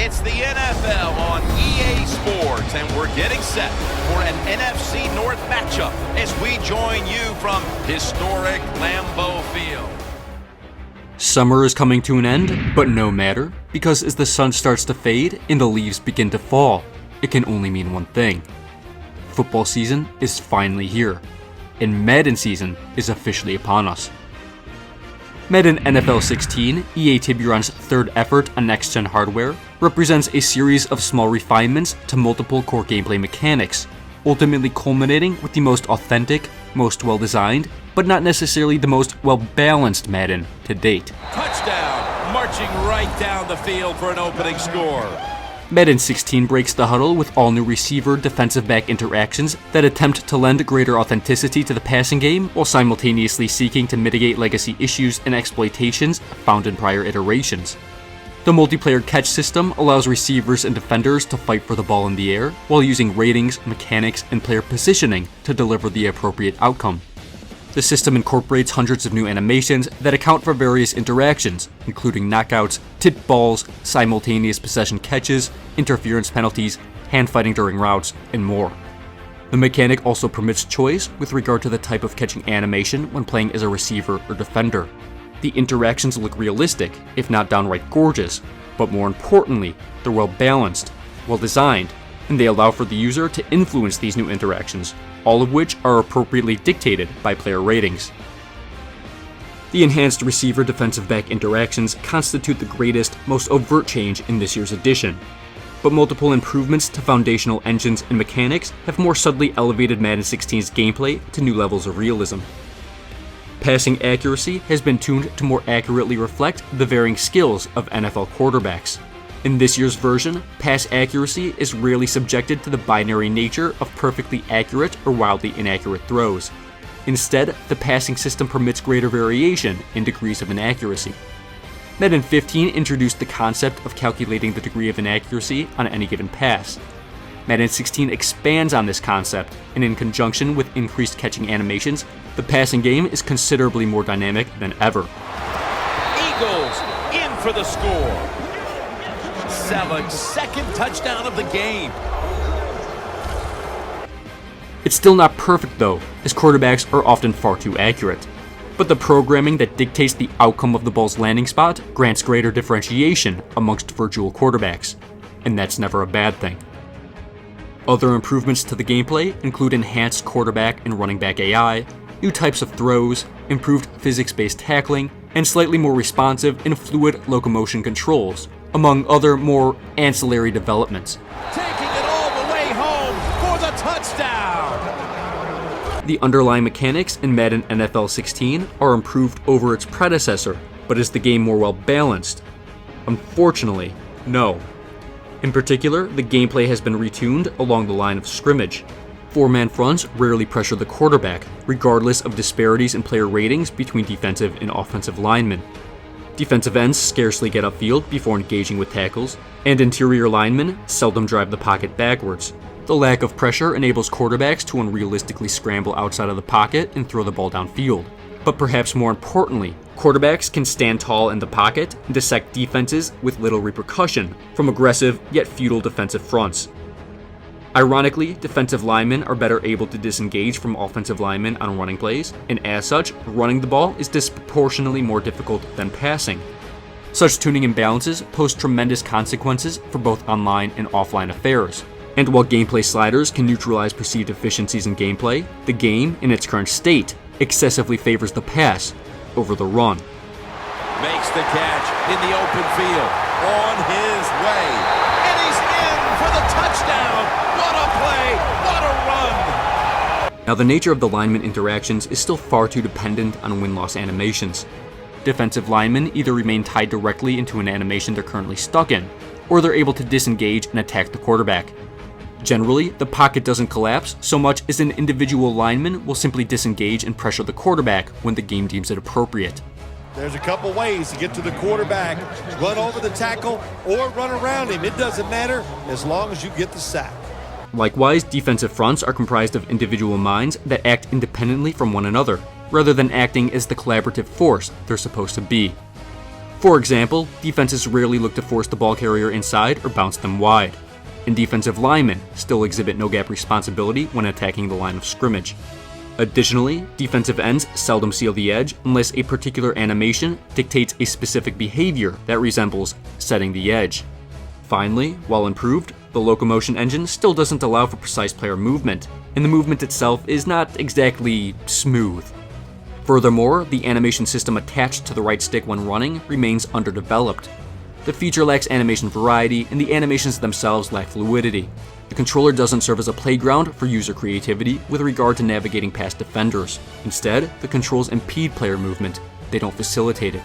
It's the NFL on EA Sports, and we're getting set for an NFC North matchup as we join you from historic Lambeau Field. Summer is coming to an end, but no matter, because as the sun starts to fade and the leaves begin to fall, it can only mean one thing. Football season is finally here, and Madden season is officially upon us. Madden NFL 16, EA Tiburon's third effort on next-gen hardware, represents a series of small refinements to multiple core gameplay mechanics, ultimately culminating with the most authentic, most well-designed, but not necessarily the most well-balanced Madden to date. Touchdown, marching right down the field for an opening score. Madden 16 breaks the huddle with all new receiver defensive back interactions that attempt to lend greater authenticity to the passing game while simultaneously seeking to mitigate legacy issues and exploitations found in prior iterations. The multiplayer catch system allows receivers and defenders to fight for the ball in the air while using ratings, mechanics, and player positioning to deliver the appropriate outcome. The system incorporates hundreds of new animations that account for various interactions, including knockouts, tipped balls, simultaneous possession catches, interference penalties, hand fighting during routes, and more. The mechanic also permits choice with regard to the type of catching animation when playing as a receiver or defender. The interactions look realistic, if not downright gorgeous, but more importantly, they're well balanced, well designed, and they allow for the user to influence these new interactions, all of which are appropriately dictated by player ratings. The enhanced receiver defensive back interactions constitute the greatest, most overt change in this year's edition, but multiple improvements to foundational engines and mechanics have more subtly elevated Madden 16's gameplay to new levels of realism. Passing accuracy has been tuned to more accurately reflect the varying skills of NFL quarterbacks. In this year's version, pass accuracy is rarely subjected to the binary nature of perfectly accurate or wildly inaccurate throws. Instead, the passing system permits greater variation in degrees of inaccuracy. Madden 15 introduced the concept of calculating the degree of inaccuracy on any given pass. Madden 16 expands on this concept, and in conjunction with increased catching animations, the passing game is considerably more dynamic than ever. Eagles in for the score. Selleck's second touchdown of the game. It's still not perfect though, as quarterbacks are often far too accurate. But the programming that dictates the outcome of the ball's landing spot grants greater differentiation amongst virtual quarterbacks, and that's never a bad thing. Other improvements to the gameplay include enhanced quarterback and running back AI, new types of throws, improved physics-based tackling, and slightly more responsive and fluid locomotion controls, among other more ancillary developments. Taking it all the way home for the touchdown! The underlying mechanics in Madden NFL 16 are improved over its predecessor, but is the game more well balanced? Unfortunately, no. In particular, the gameplay has been retuned along the line of scrimmage. Four-man fronts rarely pressure the quarterback, regardless of disparities in player ratings between defensive and offensive linemen. Defensive ends scarcely get upfield before engaging with tackles, and interior linemen seldom drive the pocket backwards. The lack of pressure enables quarterbacks to unrealistically scramble outside of the pocket and throw the ball downfield. But perhaps more importantly, quarterbacks can stand tall in the pocket and dissect defenses with little repercussion from aggressive yet futile defensive fronts. Ironically, defensive linemen are better able to disengage from offensive linemen on running plays, and as such, running the ball is disproportionately more difficult than passing. Such tuning imbalances pose tremendous consequences for both online and offline affairs. And while gameplay sliders can neutralize perceived efficiencies in gameplay, the game, in its current state, excessively favors the pass over the run. Makes the catch in the open field, on his way, and he's in for the touchdown! What a play! What a run! Now, the nature of the lineman interactions is still far too dependent on win-loss animations. Defensive linemen either remain tied directly into an animation they're currently stuck in, or they're able to disengage and attack the quarterback. Generally, the pocket doesn't collapse so much as an individual lineman will simply disengage and pressure the quarterback when the game deems it appropriate. There's a couple ways to get to the quarterback. Run over the tackle or run around him. It doesn't matter as long as you get the sack. Likewise, defensive fronts are comprised of individual minds that act independently from one another, rather than acting as the collaborative force they're supposed to be. For example, defenses rarely look to force the ball carrier inside or bounce them wide, and defensive linemen still exhibit no-gap responsibility when attacking the line of scrimmage. Additionally, defensive ends seldom seal the edge unless a particular animation dictates a specific behavior that resembles setting the edge. Finally, while improved, the locomotion engine still doesn't allow for precise player movement, and the movement itself is not exactly smooth. Furthermore, the animation system attached to the right stick when running remains underdeveloped. The feature lacks animation variety, and the animations themselves lack fluidity. The controller doesn't serve as a playground for user creativity with regard to navigating past defenders. Instead, the controls impede player movement, they don't facilitate it.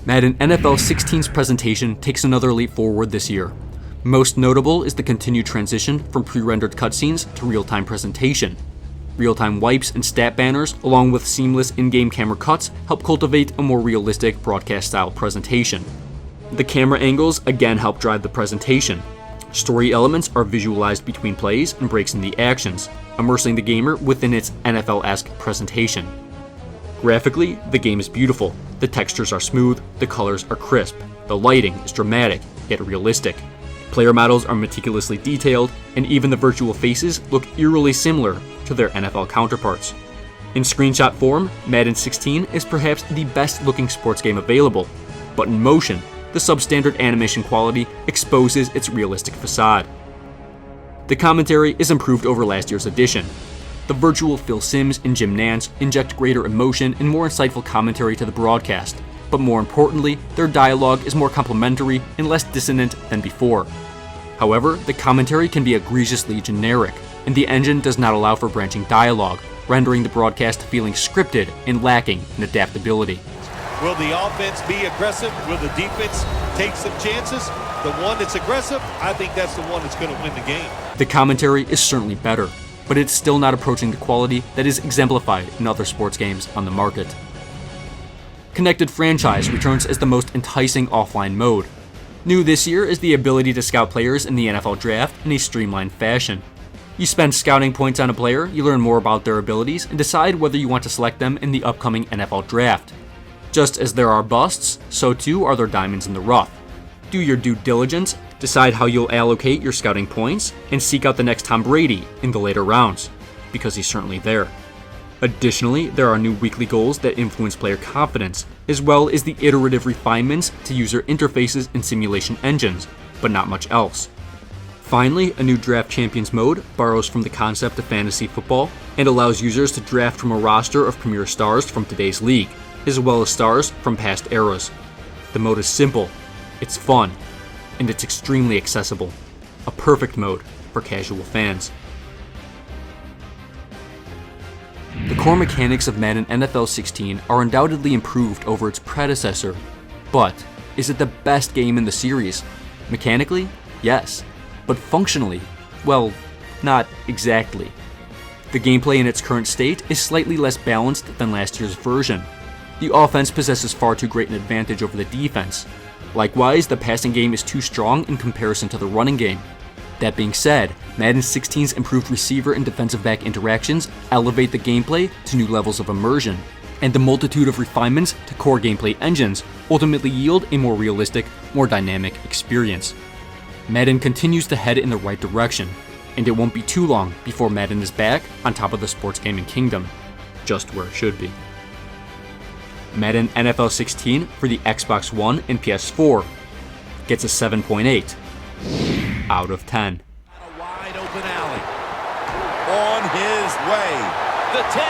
Madden NFL 16's presentation takes another leap forward this year. Most notable is the continued transition from pre-rendered cutscenes to real-time presentation. Real-time wipes and stat banners, along with seamless in-game camera cuts, help cultivate a more realistic broadcast-style presentation. The camera angles again help drive the presentation. Story elements are visualized between plays and breaks in the actions, immersing the gamer within its NFL-esque presentation. Graphically, the game is beautiful. The textures are smooth, the colors are crisp, the lighting is dramatic, yet realistic. Player models are meticulously detailed, and even the virtual faces look eerily similar to their NFL counterparts. In screenshot form, Madden 16 is perhaps the best looking sports game available, but in motion, the substandard animation quality exposes its realistic facade. The commentary is improved over last year's edition. The virtual Phil Simms and Jim Nantz inject greater emotion and more insightful commentary to the broadcast, but more importantly, their dialogue is more complimentary and less dissonant than before. However, the commentary can be egregiously generic, and the engine does not allow for branching dialogue, rendering the broadcast feeling scripted and lacking in adaptability. Will the offense be aggressive? Will the defense take some chances? The one that's aggressive, I think that's the one that's going to win the game. The commentary is certainly better, but it's still not approaching the quality that is exemplified in other sports games on the market. Connected Franchise returns as the most enticing offline mode. New this year is the ability to scout players in the NFL draft in a streamlined fashion. You spend scouting points on a player, you learn more about their abilities, and decide whether you want to select them in the upcoming NFL draft. Just as there are busts, so too are there diamonds in the rough. Do your due diligence, decide how you'll allocate your scouting points, and seek out the next Tom Brady in the later rounds, because he's certainly there. Additionally, there are new weekly goals that influence player confidence, as well as the iterative refinements to user interfaces and simulation engines, but not much else. Finally, a new Draft Champions mode borrows from the concept of fantasy football and allows users to draft from a roster of premier stars from today's league, as well as stars from past eras. The mode is simple, it's fun, and it's extremely accessible. A perfect mode for casual fans. The core mechanics of Madden NFL 16 are undoubtedly improved over its predecessor, but is it the best game in the series? Mechanically, yes, but functionally, well, not exactly. The gameplay in its current state is slightly less balanced than last year's version. The offense possesses far too great an advantage over the defense. Likewise, the passing game is too strong in comparison to the running game. That being said, Madden 16's improved receiver and defensive back interactions elevate the gameplay to new levels of immersion, and the multitude of refinements to core gameplay engines ultimately yield a more realistic, more dynamic experience. Madden continues to head in the right direction, and it won't be too long before Madden is back on top of the sports gaming kingdom, just where it should be. Madden NFL 16 for the Xbox One and PS4 gets a 7.8 out of 10. A wide open alley. On his way. The 10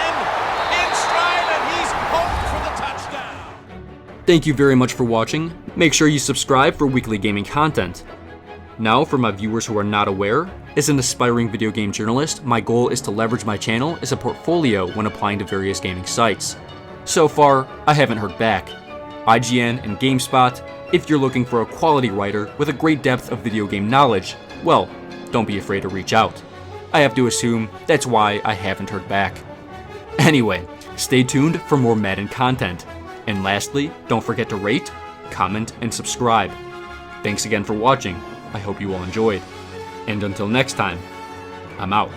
in stride, and he's home for the touchdown. Thank you very much for watching. Make sure you subscribe for weekly gaming content. Now, for my viewers who are not aware, as an aspiring video game journalist, my goal is to leverage my channel as a portfolio when applying to various gaming sites. So far, I haven't heard back. IGN and GameSpot, if you're looking for a quality writer with a great depth of video game knowledge, well, don't be afraid to reach out. I have to assume that's why I haven't heard back. Anyway, stay tuned for more Madden content. And lastly, don't forget to rate, comment, and subscribe. Thanks again for watching. I hope you all enjoyed. And until next time, I'm out.